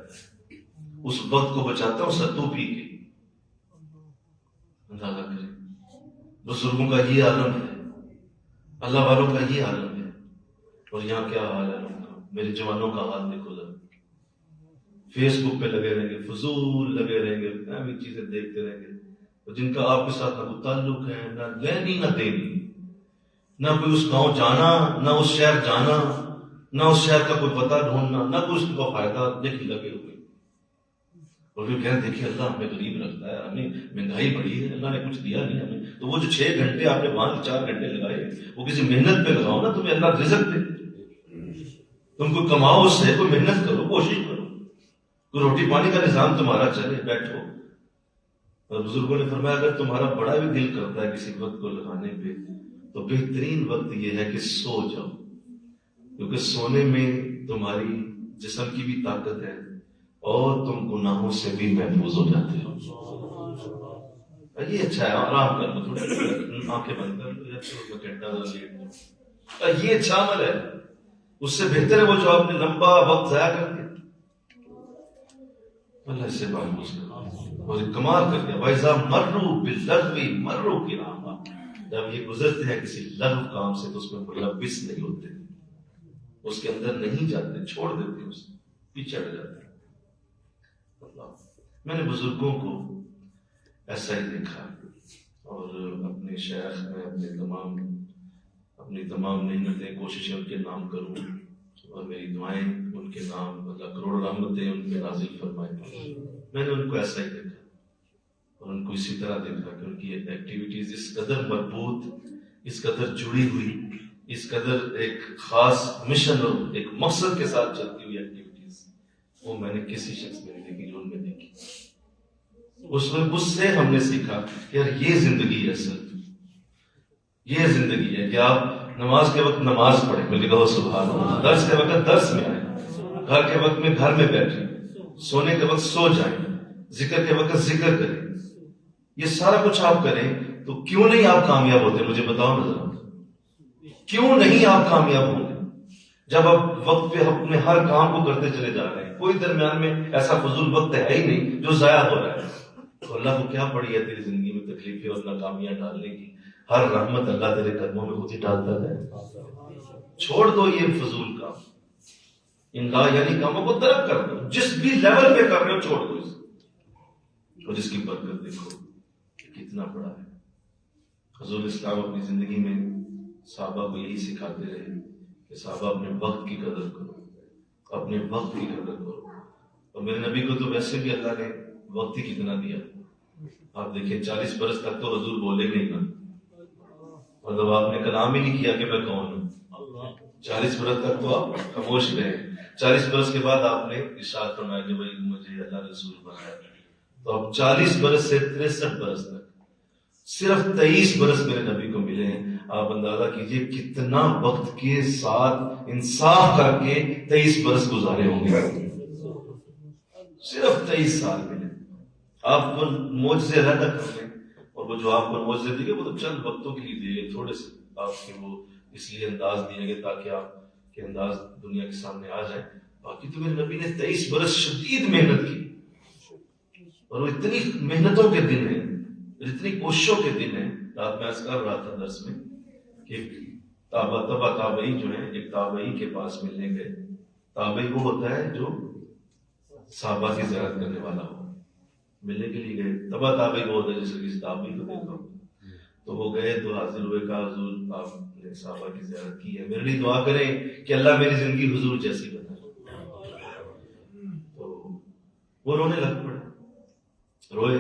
[SPEAKER 1] اس وقت کو بچاتا ہوں ستو پی کے۔ اندازہ کریں بزرگوں کا یہ عالم ہے، اللہ والوں کا یہ عالم ہے، اور یہاں کیا حال ہے لوگوں کا؟ میرے جوانوں کا حال دیکھو ذرا، فیس بک پہ لگے رہیں گے، فضول لگے رہیں گے، نئی چیزیں دیکھتے رہیں گے، جن کا آپ کے ساتھ نہ کوئی تعلق ہے، نہ لینی نہ دینی، نہ کوئی اس گاؤں جانا، نہ اس شہر جانا، نہ اس شہر کا کوئی پتہ ڈھونڈنا، نہ کوئی اس کا فائدہ، دیکھیں لگے ہوئے، اور پھر کہیں دیکھیے اللہ ہمیں غریب رکھتا ہے، ہمیں مہنگائی بڑھی ہے، اللہ نے کچھ دیا نہیں ہمیں، تو وہ جو 6 گھنٹے آپ نے وہاں 4 گھنٹے لگائے وہ کسی محنت پہ لگاؤ نا، تمہیں اللہ رزق دے، تم کو کماؤ اس سے، کوئی محنت کرو، کوشش کرو، کوئی روٹی پانی کا نظام تمہارا چلے، بیٹھو۔ اور بزرگوں نے فرمایا اگر تمہارا بڑا بھی دل کرتا ہے کسی وقت کو لگانے پہ، تو بہترین وقت یہ ہے کہ سو جاؤ، کیونکہ سونے میں تمہاری جسم کی بھی طاقت ہے اور تم گناہوں سے بھی محفوظ ہو جاتے ہو۔ یہ اچھا ہے، آرام کر لو، تھوڑی آنکھیں بند کر لو، یہ اچھا عمل ہے، اس سے بہتر ہے وہ جو آپ نے لمبا وقت ضائع کر دیا۔ اللہ اس سے محفوظ کر اور کمال کر دیا، وَإِذَا مَرُّوا بِاللَّغْوِ مَرُّوا كِرَامًا، جب یہ گزرتے ہیں کسی لغو کام سے تو اس میں ملوث نہیں ہوتے، اس کے اندر نہیں جاتے، چھوڑ دیتے، اس پیچھے ہٹ جاتے۔ اللہ، میں نے بزرگوں کو ایسا ہی دیکھا، اور اپنے شیخ میں اپنی تمام محنتیں کوششیں ان کے نام کروں، اور میری دعائیں ان کے نام، اللہ کروڑ رحمتیں ان پہ نازل فرمائے۔ میں نے ان کو ایسا ہی دیکھا اور ان کو اسی طرح دیکھا کہ ان کی ایکٹیویٹیز اس قدر مربوط، اس قدر جڑی ہوئی، اس قدر ایک خاص مشن اور ایک مقصد کے ساتھ چلتی ہوئی ایکٹیویٹیز، وہ میں نے کسی شخص میں نہیں دیکھی جو ان میں دیکھی۔ اس سے ہم نے سیکھا کہ یار یہ زندگی ہے، اصل یہ زندگی ہے کہ آپ نماز کے وقت نماز پڑھیں، میں نے کہا سبحان اللہ، درس کے وقت درس میں آئیں، گھر کے وقت میں گھر میں بیٹھیں، سونے کے وقت سو جائیں، ذکر کے وقت ذکر کریں، یہ سارا کچھ آپ کریں تو کیوں نہیں آپ کامیاب ہوتے؟ مجھے بتاؤ نا ذرا، کیوں نہیں آپ کامیاب ہوں گے جب آپ وقت پہ اپنے ہر کام کو کرتے چلے جا رہے ہیں؟ کوئی درمیان میں ایسا فضول وقت ہے ہی نہیں جو ضائع ہو رہا ہے۔ تو اللہ کو کیا پڑی ہے تیری زندگی میں تکلیفیں اور ناکامیاں ڈالنے کی؟ ہر رحمت اللہ تیرے قدموں میں خود ہی ڈالتا ہے۔ چھوڑ دو یہ فضول کام، ان لا یعنی کاموں کو ترک کر دو، جس بھی لیول پہ کر رہے ہو چھوڑ دو اس کو، اور اس کی برکت دیکھو کتنا بڑا ہے۔ حضور اسلام اپنی زندگی میں صحابہ کو یہی سکھاتے رہے کہ صحابہ اپنے وقت کی قدر کرو، اپنے وقت کی قدر کرو۔ اور میرے نبی کو تو ویسے بھی اللہ نے وقت ہی کتنا دیا، آپ دیکھیں 40 برس تک تو حضور بولے نہیں نا، مطلب آپ نے کلام ہی نہیں کیا کہ میں کون ہوں۔ 40 برس تک تو آپ خاموش رہے، 40 برس کے بعد آپ نے ارشاد فرمایا کہ بھائی مجھے اللہ رسول بنایا، تو اب 40 برس سے 63 برس تک صرف 23 برس میرے نبی کو ملے ہیں۔ آپ اندازہ کیجئے کتنا وقت کے ساتھ انصاف کر کے 23 برس گزارے ہوں گے، صرف 23 سال ملے۔ آپ کو معجزے علیحدہ کر لیں، اور وہ جو آپ کو معجزے دیے وہ تو چند وقتوں کے لیے دیے، تھوڑے سے آپ کے وہ اس لیے انداز دیے گئے تاکہ آپ کے انداز دنیا کے سامنے آ جائے۔ باقی تو میرے نبی نے 23 برس شدید محنت کی، اور وہ اتنی محنتوں کے دن ہیں، اتنی کوششوں کے دن ہیں۔ رات میں عرض کر رہا تھا درس میں کہ تابعی جو ہیں، ایک تابعی کے پاس ملنے گئے۔ تابعی وہ ہوتا ہے جو صحابہ کی زیارت کرنے والا ہو، ملنے کے لیے گئے۔ تابعی وہ ہوتا ہے جیسے کسی تابعی کو دیکھا ہو، تو وہ گئے تو حاضر ہوئے، کہا حضور آپ نے صحابہ کی زیارت کی ہے، میرے لیے دعا کریں کہ اللہ میری زندگی حضور جیسی بنائے۔ تو وہ رونے لگ پڑے، روئے،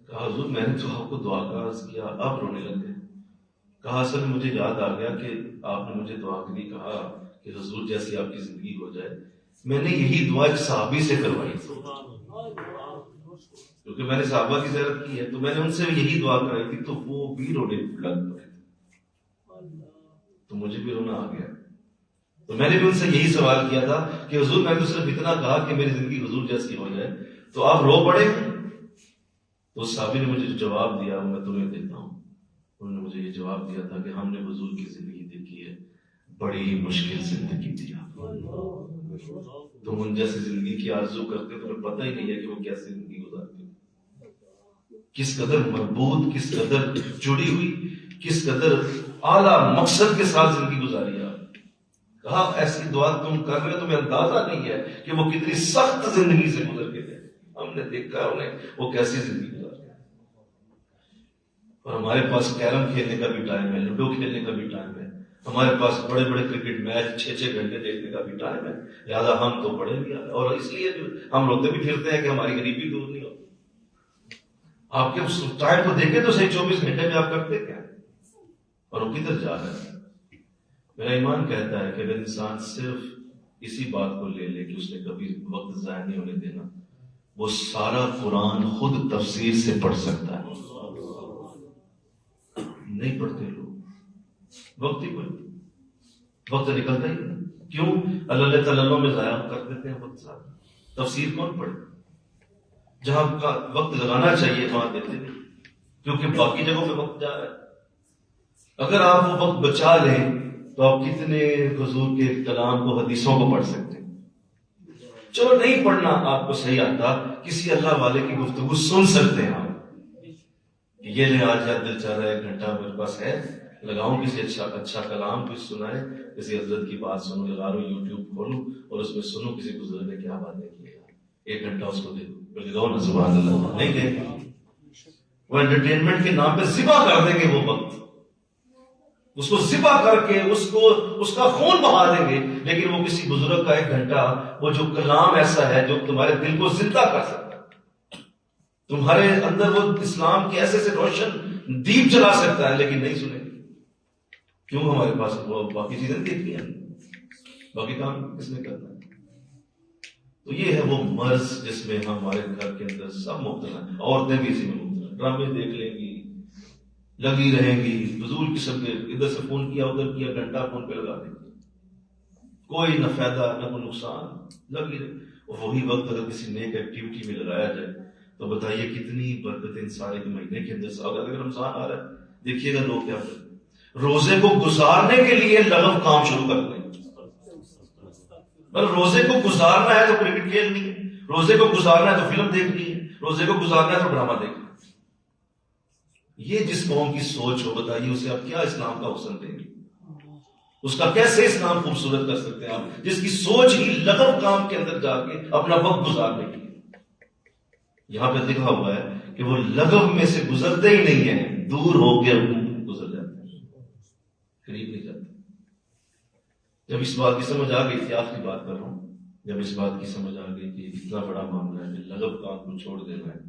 [SPEAKER 1] کہا حضور میں نے تو آپ کو دعا کا عرض کیا، آپ رونے لگ گئے۔ کہا اصل میں مجھے یاد آ گیا کہ آپ نے مجھے دعا کری، کہا کہ حضور جیسی آپ کی زندگی ہو جائے۔ میں نے یہی دعا ایک صحابی سے کروائی تھی، کیونکہ میں نے صحابہ کی زیارت کی ہے، تو میں نے ان سے یہی دعا کرائی تھی، تو وہ بھی رونے لگ پڑے، تو مجھے بھی رونا آ گیا۔ تو میں نے بھی ان سے یہی سوال کیا تھا کہ حضور میں تو صرف اتنا کہا کہ میری زندگی حضور جیسی ہو جائے، تو آپ رو پڑے ہیں؟ تو اس صحابی نے مجھے جو جواب دیا وہ میں تمہیں دیتا ہوں۔ انہوں نے مجھے یہ جواب دیا تھا کہ ہم نے حضور کی زندگی دیکھی ہے، بڑی مشکل زندگی تھی، تم ان جیسی زندگی کی آرزو کرتے، تمہیں پتہ ہی نہیں ہے کہ وہ کیسی زندگی گزارتے، کس قدر مربوط، کس قدر جڑی ہوئی، کس قدر اعلیٰ مقصد کے ساتھ زندگی گزاری ہے۔ کہا ایسی دعا تم کر رہے ہو، تمہیں اندازہ نہیں ہے کہ وہ کتنی سخت زندگی سے گزر کے تھے، ہم نے دیکھا انہیں وہ کیسی زندگی گزاری۔ اور ہمارے پاس کیرم کھیلنے کا بھی ٹائم ہے، لوڈو کھیلنے کا بھی ٹائم ہے، ہمارے پاس بڑے بڑے کرکٹ میچ 6-6 گھنٹے دیکھنے کا بھی ٹائم ہے، لہٰذا ہم تو پڑھے بھی آئے، اور اس لیے ہم روتے بھی پھرتے ہیں کہ ہماری غریبی دور نہیں ہوتی۔ آپ کے اس ٹائم کو دیکھیں تو صحیح 24 گھنٹے میں آپ کرتے کیا، اور وہ کدھر جا رہا ہے؟ میرا ایمان کہتا ہے کہ اگر انسان صرف اسی بات کو لے لے کہ اس نے کبھی وقت ضائع نہیں ہونے دینا، وہ سارا قرآن خود تفسیر سے پڑھ سکتا ہے۔ نہیں پڑھتے لوگ، وقت ہی کوئی وقت نکلتا ہی نہیں، کیوں؟ اللہ تعالیٰ میں ضائع کر دیتے ہیں وقت سارا۔ تفسیر کون پڑھے؟ جہاں کا وقت لگانا چاہیے وہاں دیتے نہیں، کیونکہ باقی جگہوں پہ وقت جا رہا ہے۔ اگر آپ وہ وقت بچا لیں تو آپ کتنے حضور کے کلام کو، حدیثوں کو پڑھ سکتے ہیں۔ چلو نہیں پڑھنا آپ کو صحیح آتا، کسی اللہ والے کی گفتگو سن سکتے ہیں آپ، یہ لے آج یاد دل چاہ رہا ہے 1 گھنٹہ میرے پاس ہے، لگاؤں کسی اچھا کلام کچھ سنائے، کسی حضرت کی بات سنوں، لگا لوں یوٹیوب کھولوں اور اس میں سنوں کسی بزرگ نے کیا باتیں کی ہے، 1 گھنٹہ اس کو دے دوں، لگاؤ نا، سبحان اللہ، نہیں دے۔ وہ انٹرٹینمنٹ کے نام پہ ذبح کر دیں گے وہ وقت، اس کو ذبح کر کے اس کا خون بہا دیں گے، لیکن وہ کسی بزرگ کا 1 گھنٹہ، وہ جو کلام ایسا ہے جو تمہارے دل کو زندہ کر سکتا ہے، تمہارے اندر وہ اسلام کے ایسے روشن دیپ جلا سکتا ہے، لیکن نہیں سنے. کیوں؟ ہمارے پاس وہ باقی چیزیں دیکھنی ہیں، باقی کام کس نے کرنا ہے. تو یہ ہے وہ مرض جس میں ہمارے گھر کے اندر سب مبتلا ہیں. عورتیں بھی اسی میں مبتلا ہیں، ڈرامے دیکھ لیں گی، لگی رہیں گی، فضول قسم کے، ادھر سے فون کیا ادھر کیا، گھنٹہ فون پہ لگا دیں گے، کوئی نہ فائدہ نہ کوئی نقصان، لگی رہے. اور وہی وقت اگر کسی نیک ایکٹیویٹی میں لگایا جائے تو بتائیے کتنی برکتیں ان سارے مہینے کے اندر. اگر رمضان آ رہا ہے، دیکھیے گا لوگ کیا کرتے ہیں، روزے کو گزارنے کے لیے لغو کام شروع کر دیں. روزے کو گزارنا ہے تو کرکٹ کھیلنی ہے، روزے کو گزارنا ہے تو فلم دیکھنی ہے، روزے کو گزارنا ہے تو ڈرامہ دیکھنا ہے. یہ جس قوم کی سوچ ہو، بتائیے اسے آپ کیا اسلام کا حسن دیں گے؟ اس کا کیسے اسلام خوبصورت کر سکتے ہیں آپ، جس کی سوچ ہی لغو کام کے اندر جا کے اپنا وقت گزارنے کی. یہاں پہ لکھا ہوا ہے کہ وہ لغو میں سے گزرتے ہی نہیں ہیں، دور ہو کے گزر جاتے ہیں، قریب نہیں جاتے. جب اس بات کی سمجھ آ گئی تھی، آخری بات کر رہا ہوں، جب اس بات کی سمجھ آ گئی کہ اتنا بڑا معاملہ ہے کہ لغو کام کو چھوڑ دینا ہے،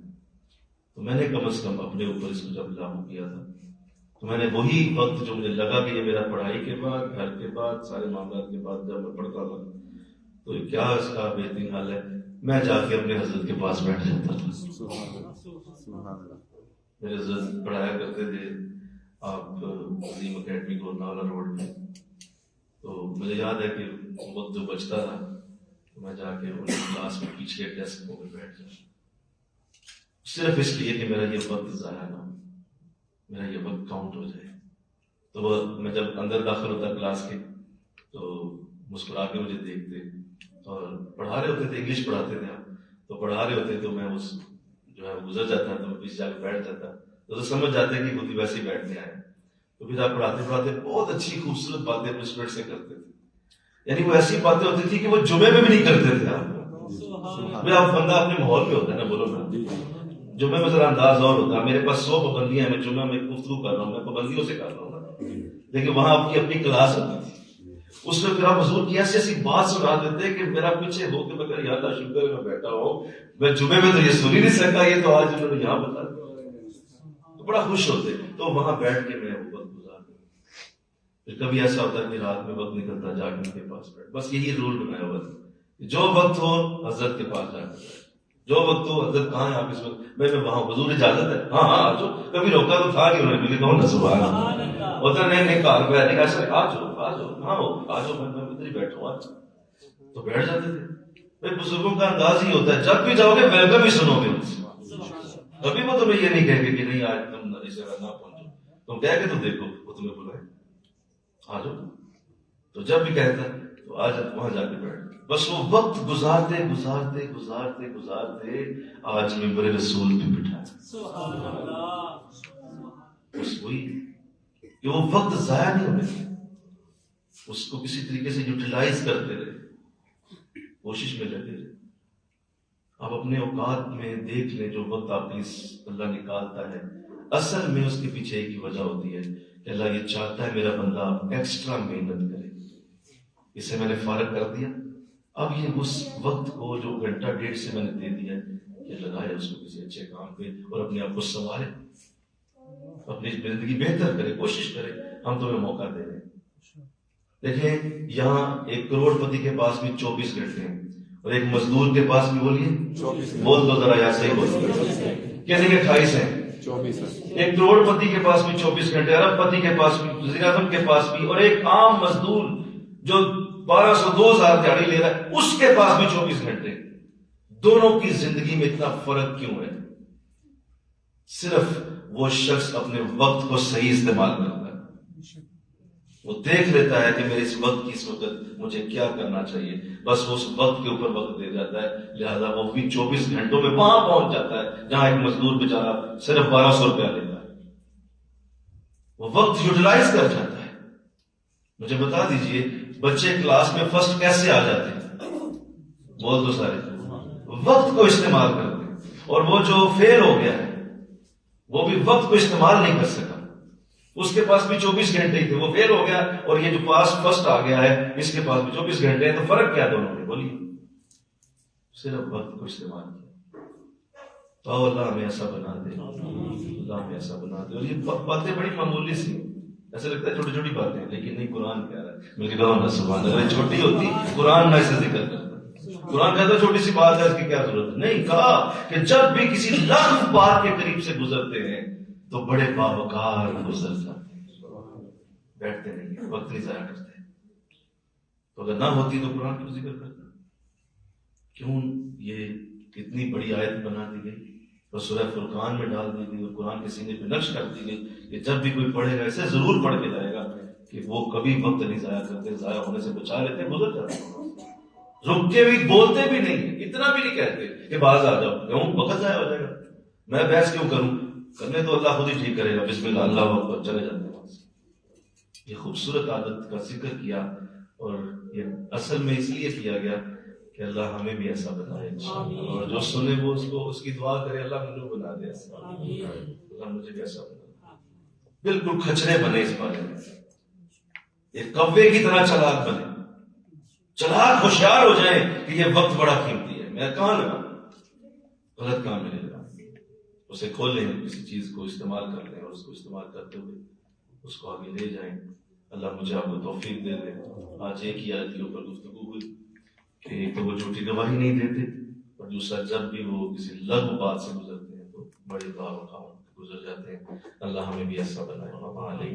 [SPEAKER 1] تو میں نے کم از کم اپنے اوپر اس کو جب لاگو کیا تھا تو میں نے وہی وقت جو مجھے لگا کہ یہ میرا پڑھائی کے بعد، گھر کے بعد، سارے معاملات کے بعد جب میں پڑھتا تھا تو کیا اس کا بہترین حال ہے، میں جا کے اپنے حضرت کے پاس بیٹھ جاتا تھا. میرے حضرت پڑھایا کرتے تھے آپ عظیم اکیڈمی کو نالا روڈ میں. تو مجھے یاد ہے کہ وقت جو بچتا تھا تو میں جا کے ان کلاس میں پیچھے ڈیسک پہ بیٹھ جاتا، صرف اس لیے کہ میرا یہ وقت ضائع نہ ہو، میرا یہ وقت کاؤنٹ ہو جائے. تو وہ میں جب اندر داخل ہوتا کلاس کے تو مسکرا کے مجھے دیکھتے اور پڑھا رہے ہوتے تھے، انگلش پڑھاتے تھے آپ، تو پڑھا رہے ہوتے تو میں اس جو ہے گزر جاتا تو میں پیچھے جا کے بیٹھ جاتا، تو سمجھ جاتے کہ خود ہی ویسے ہی بیٹھنے آئے. تو پھر آپ پڑھاتے پڑھاتے بہت اچھی خوبصورت باتیں اپنے اسٹوڈنٹ سے کرتے تھے، یعنی وہ ایسی باتیں ہوتی تھی کہ وہ جمعے میں بھی نہیں کرتے تھے. آپ بندہ اپنے ماحول میں ہوتا ہے نا، بولو نا، جمعے میں ذرا انداز اور ہوتا ہے. میرے پاس 100 پابندیاں ہیں، میں جمعہ میں گفتگو کر رہا ہوں، میں پابندیوں سے کر رہا ہوں، لیکن وہاں آپ کی اپنی کلاس ہوتی تھی، اس میں پھر آپ حضور کی ایسی ایسی بات سنا دیتے کہ میرا پیچھے ہو کے میں یا اللہ شکر ہے میں بیٹھا ہوں، میں جمعے میں تو یہ سن ہی نہیں سکا، یہ تو آج انہوں نے یہاں بتا دیا، تو بڑا خوش ہوتے. تو وہاں بیٹھ کے میں وقت گزار دوں. پھر کبھی ایسا ہوتا ہے کہ رات میں وقت نکلتا جا کے ان کے پاس بیٹھ، بس یہی رول بنایا ہوا تھا، جو وقت ہو حضرت کے پاس جا کے بیٹھ، جو وقت ہو. حضرت کہاں ہے آپ اس وقت؟ میں وہاں، حضور اجازت ہے؟ ہاں ہاں آجو. کبھی روکا تو تھا کہ انہوں نے مجھے کہو نا سبحان اللہ، ہوتا نہیں کار پہ نہیں ایسا، آجو آجو، ہاں آجو، میں ادھر ہی بیٹھا ہوں آج. تو بیٹھ جاتے تھے. بزرگوں کا انداز ہی ہوتا ہے، جب بھی جاؤ گے ویلکم ہی سنو گے. کبھی وہ تمہیں یہ نہیں کہیں گے کہ نہیں آج تم اس جگہ نہ پہنچو، تم کہہ کے تو دیکھو وہ تمہیں بلائے آ جاؤ. تو جب بھی کہتا ہے تو آج وہاں جا کے بیٹھ. بس وہ وقت گزارتے گزارتے گزارتے گزارتے آج ممبر رسول پہ بٹھا. بس وہی کہ وہ وقت ضائع نہیں ہونے دیا، اس کو کسی طریقے سے یوٹیلائز کرتے رہے، کوشش میں لگے رہے. آپ اپنے اوقات میں دیکھ لیں جو وقت آپ کی اللہ نکالتا ہے، اصل میں اس کے پیچھے ایک ہی وجہ ہوتی ہے کہ اللہ یہ چاہتا ہے میرا بندہ ایکسٹرا محنت کرے. اسے میں نے فارغ کر دیا، اب یہ اس وقت کو جو گھنٹہ 1.5 سے میں نے دے دیا یہ لگائے اس کو کسی اچھے کام پہ اور اپنے آپ کو سنوارے، اپنی زندگی بہتر کرے، کوشش کرے. ہم تمہیں موقع دے رہے ہیں. دیکھیں یہاں 1 کروڑ پتی کے پاس بھی 24 گھنٹے ہیں اور ایک مزدور کے پاس بھی بولیے، بول دو ذرا، یا صحیح بول کہتے ہیں 28 ہیں. 1 کروڑ پتی کے پاس بھی 24 گھنٹے، ارب پتی کے پاس بھی، وزیر اعظم کے پاس بھی، اور ایک عام مزدور جو 1200 2000 دیہڑی لے رہا ہے اس کے پاس بھی 24 گھنٹے. دونوں کی زندگی میں اتنا فرق کیوں ہے؟ صرف وہ شخص اپنے وقت کو صحیح استعمال کرتا ہے، وہ دیکھ لیتا ہے کہ میرے اس وقت کی اس وقت مجھے کیا کرنا چاہیے، بس وہ اس وقت کے اوپر وقت دے جاتا ہے. لہذا وہ بھی 24 گھنٹوں میں وہاں پہنچ جاتا ہے جہاں ایک مزدور بیچارہ صرف 1200 روپیہ لیتا ہے. وہ وقت یوٹیلائز کر جاتا ہے. مجھے بتا دیجئے بچے کلاس میں فرسٹ کیسے آ جاتے ہیں؟ بول دو سارے، وقت کو استعمال کرتے ہیں. اور وہ جو فیل ہو گیا ہے وہ بھی وقت کو استعمال نہیں کر سکا. اس کے پاس بھی 24 گھنٹے ہی تھے, وہ فیل ہو گیا, اور یہ جو پاس فرسٹ آ گیا ہے اس کے پاس بھی 24 گھنٹے ہیں, تو فرق کیا دونوں میں بولیے؟ صرف وقت کو استعمال کیا. تو اللہ ہمیں ایسا بنا دے, اللہ ہمیں ایسا بنا دے. اور یہ باتیں بڑی معمولی سی, ایسا لگتا ہے چھوٹی چھوٹی باتیں, لیکن نہیں, قرآن کہہ رہا ہے. مجھے کہا نا سبحان اللہ, چھوٹی ہوتی قرآن نہ اسے ذکر کرتا. قرآن کہتا چھوٹی سی بات ہے, اس کی کیا ضرورت ہے. نہیں, کہا کہ جب بھی کسی لاکھ بار کے قریب سے گزرتے ہیں تو بڑے باوقار گزر جاتے ہیں, بیٹھتے نہیں ہیں, وقت نہیں ضائع کرتے. تو اگر نہ ہوتی تو قرآن کیوں ذکر کرتا؟ کیوں یہ اتنی بڑی آیت بنا دی گئی اور سورہ فرقان میں ڈال دی گئی اور قرآن کے سینے پہ نقش کر دی گئی کہ جب بھی کوئی پڑھے گا اسے ضرور پڑھ کے جائے گا کہ وہ کبھی وقت نہیں ضائع کرتے, ضائع ہونے سے بچا لیتے, گزر جاتے, رک کے بھی بولتے بھی نہیں, اتنا بھی نہیں کہتے کہ باز آ جاؤ, کیوں وقت ضائع ہو جائے گا, میں بحث کیوں کروں, کرنے تو اللہ خود ہی ٹھیک کرے گا, بسم اللہ اللہ اکبر, چلے جاتے ہیں وہاں سے. یہ خوبصورت عادت کا ذکر کیا, اور یہ اصل میں اس لیے کیا گیا کہ اللہ ہمیں بھی ایسا بنائے انشاءاللہ, اور جو سنے وہ اس کو اس کی دعا کرے, اللہ مجھے بنا دے ایسا, اللہ مجھے بھی ایسا بنا, بالکل کھچرے بنے اس بارے میں, ایک کوے کی طرح چلاک بنے, چلاک ہوشیار ہو جائیں کہ یہ وقت بڑا قیمتی ہے, میں کہاں لگا, غلط کام میں نہیں لگا, اسے کھولیں, کسی چیز کو استعمال کر لیں اور اس کو استعمال کرتے ہوئے اس کو آگے لے جائیں. اللہ مجھے آپ کو توفیق دے دے. آج ایک ہی آیت کے اوپر گفتگو ہوئی کہ ایک تو وہ جھوٹی گواہی نہیں دیتے, اور دوسرا جب بھی وہ کسی لغو بات سے گزرتے ہیں تو بڑے باوقار گزر جاتے ہیں. اللہ ہمیں بھی ایسا بنائے.